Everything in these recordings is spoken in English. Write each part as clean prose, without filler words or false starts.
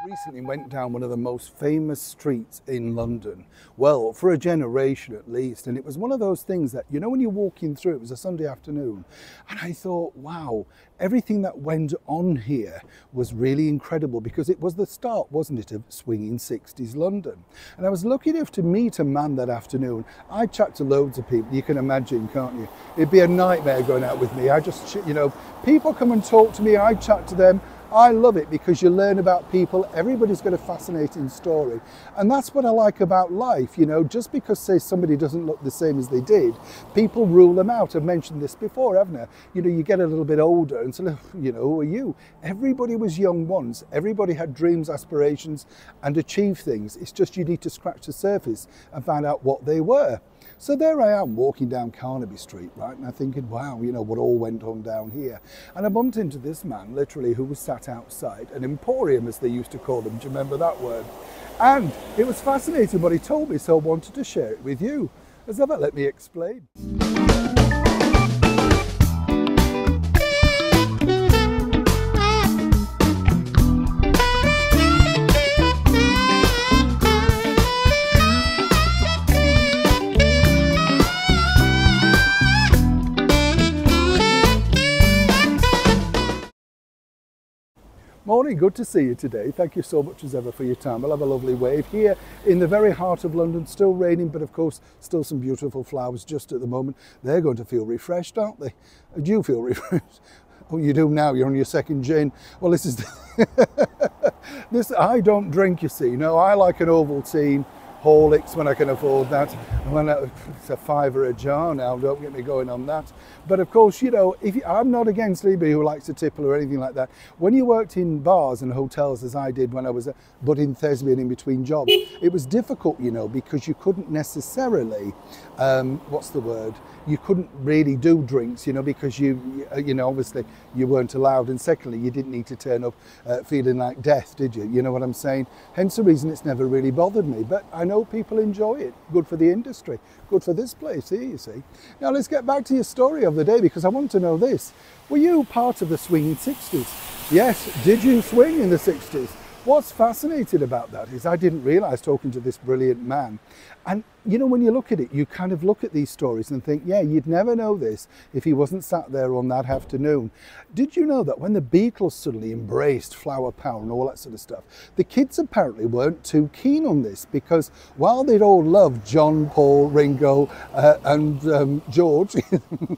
Recently went down one of the most famous streets in London, well, for a generation at least, and it was one of those things that, you know, when you're walking through, it was a Sunday afternoon, and I thought, wow, everything that went on here was really incredible because it was the start, wasn't it, of swinging 60s London. And I was lucky enough to meet a man that afternoon. I chat to loads of people, you can imagine, can't you? It'd be a nightmare going out with me. I just, you know, people come and talk to me, I chat to them. I love it because you learn about people. Everybody's got a fascinating story. And that's what I like about life. You know, just because, say, somebody doesn't look the same as they did, people rule them out. I've mentioned this before, haven't I? You know, you get a little bit older and so, you know, who are you? Everybody was young once. Everybody had dreams, aspirations, and achieved things. It's just you need to scratch the surface and find out what they were. So there I am walking down Carnaby Street, right? And I'm thinking, wow, you know, what all went on down here. And I bumped into this man, literally, who was sat outside, an emporium, as they used to call them. Do you remember that word? And it was fascinating what he told me, so I wanted to share it with you. As ever, let me explain. Morning, good to see you today. Thank you so much as ever for your time. We'll have a lovely wave here in the very heart of London. Still raining, but of course, still some beautiful flowers just at the moment. They're going to feel refreshed, aren't they? Do you feel refreshed? Oh, you do now, you're on your second gin. Well, this is, this, I don't drink, you see. No, I like an Ovaltine, Horlicks when I can afford that. It's a £5 a jar now, don't get me going on that. But of course, you know, I'm not against anybody who likes a tipple or anything like that. When you worked in bars and hotels, as I did when I was a budding thespian in between jobs, it was difficult, you know, because you couldn't necessarily, what's the word? You couldn't really do drinks, you know, because you know, obviously you weren't allowed. And secondly, you didn't need to turn up feeling like death, did you? You know what I'm saying? Hence the reason it's never really bothered me. But I know people enjoy it. Good for the industry. Good for this place here, you see. Now let's get back to your story of the day, because I want to know this. Were you part of the swinging 60s? Yes. Did you swing in the 60s? What's fascinating about that is I didn't realise, talking to this brilliant man, and you know, when you look at it, you kind of look at these stories and think, yeah, you'd never know this if he wasn't sat there on that afternoon. Did you know that when the Beatles suddenly embraced flower power and all that sort of stuff, the kids apparently weren't too keen on this, because while they'd all loved John, Paul, Ringo and George,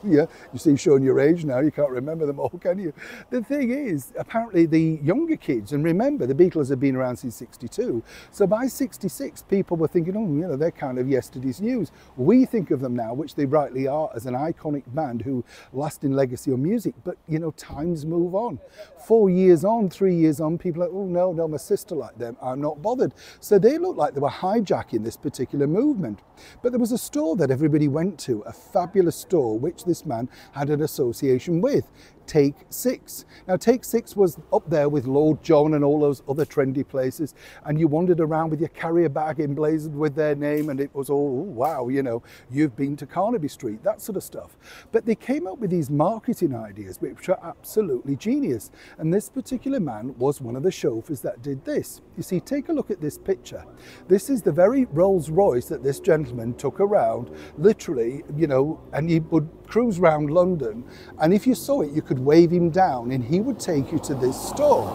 yeah, you see, showing your age now, you can't remember them all, can you? The thing is, apparently the younger kids, and remember, the Beatles have been around since 62, so by 66, people were thinking, oh, you know, they're kind of yesterday's news. We think of them now, which they rightly are, as an iconic band who lasting legacy on music, but you know, times move on. 4 years on, 3 years on, people are like, oh no, my sister like them, I'm not bothered. So they looked like they were hijacking this particular movement. But there was a store that everybody went to, a fabulous store, which this man had an association with. Take Six. Now, Take Six was up there with Lord John and all those other trendy places, and you wandered around with your carrier bag emblazoned with their name, and it was all, oh, wow, you know, you've been to Carnaby Street, that sort of stuff. But they came up with these marketing ideas which are absolutely genius, and this particular man was one of the chauffeurs that did this. You see, take a look at this picture. This is the very Rolls Royce that this gentleman took around, literally, you know, and he would cruise around London, and if you saw it, you could wave him down and he would take you to this store.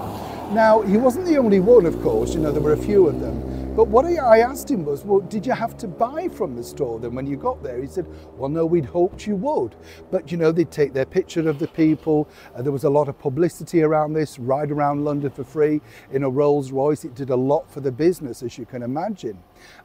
Now, he wasn't the only one, of course, you know, there were a few of them. But what I asked him was, well, did you have to buy from the store then when you got there? He said, well, no, we'd hoped you would. But, you know, they'd take their picture of the people. There was a lot of publicity around this, ride around London for free in a Rolls Royce. It did a lot for the business, as you can imagine.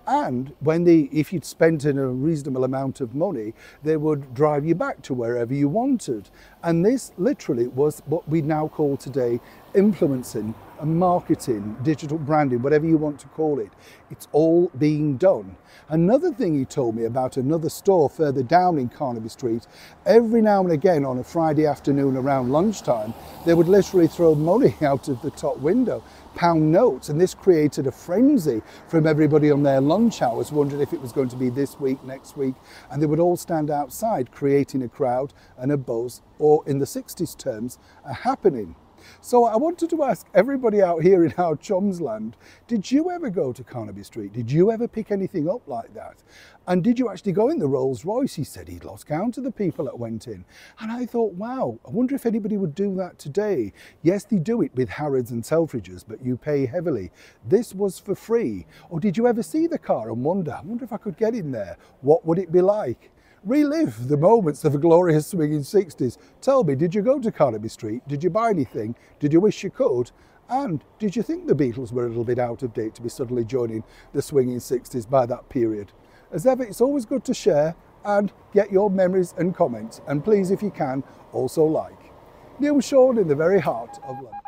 And when if you'd spent a reasonable amount of money, they would drive you back to wherever you wanted. And this literally was what we now call today influencing and marketing, digital branding, whatever you want to call it. It's all being done. Another thing he told me about another store further down in Carnaby Street, every now and again on a Friday afternoon around lunchtime, they would literally throw money out of the top window, pound notes, and this created a frenzy from everybody on their lunch hours, wondering if it was going to be this week, next week, and they would all stand outside creating a crowd and a buzz, or in the 60s terms, a happening. So I wanted to ask everybody out here in our Chums land, did you ever go to Carnaby Street? Did you ever pick anything up like that? And did you actually go in the Rolls Royce? He said he'd lost count of the people that went in. And I thought, wow, I wonder if anybody would do that today. Yes, they do it with Harrods and Selfridges, but you pay heavily. This was for free. Or did you ever see the car and wonder, I wonder if I could get in there? What would it be like? Relive the moments of the glorious swinging 60s. Tell me, did you go to Carnaby Street? Did you buy anything? Did you wish you could? And did you think the Beatles were a little bit out of date to be suddenly joining the swinging 60s by that period? As ever, it's always good to share and get your memories and comments. And please, if you can, also like. Neil Sean in the very heart of London.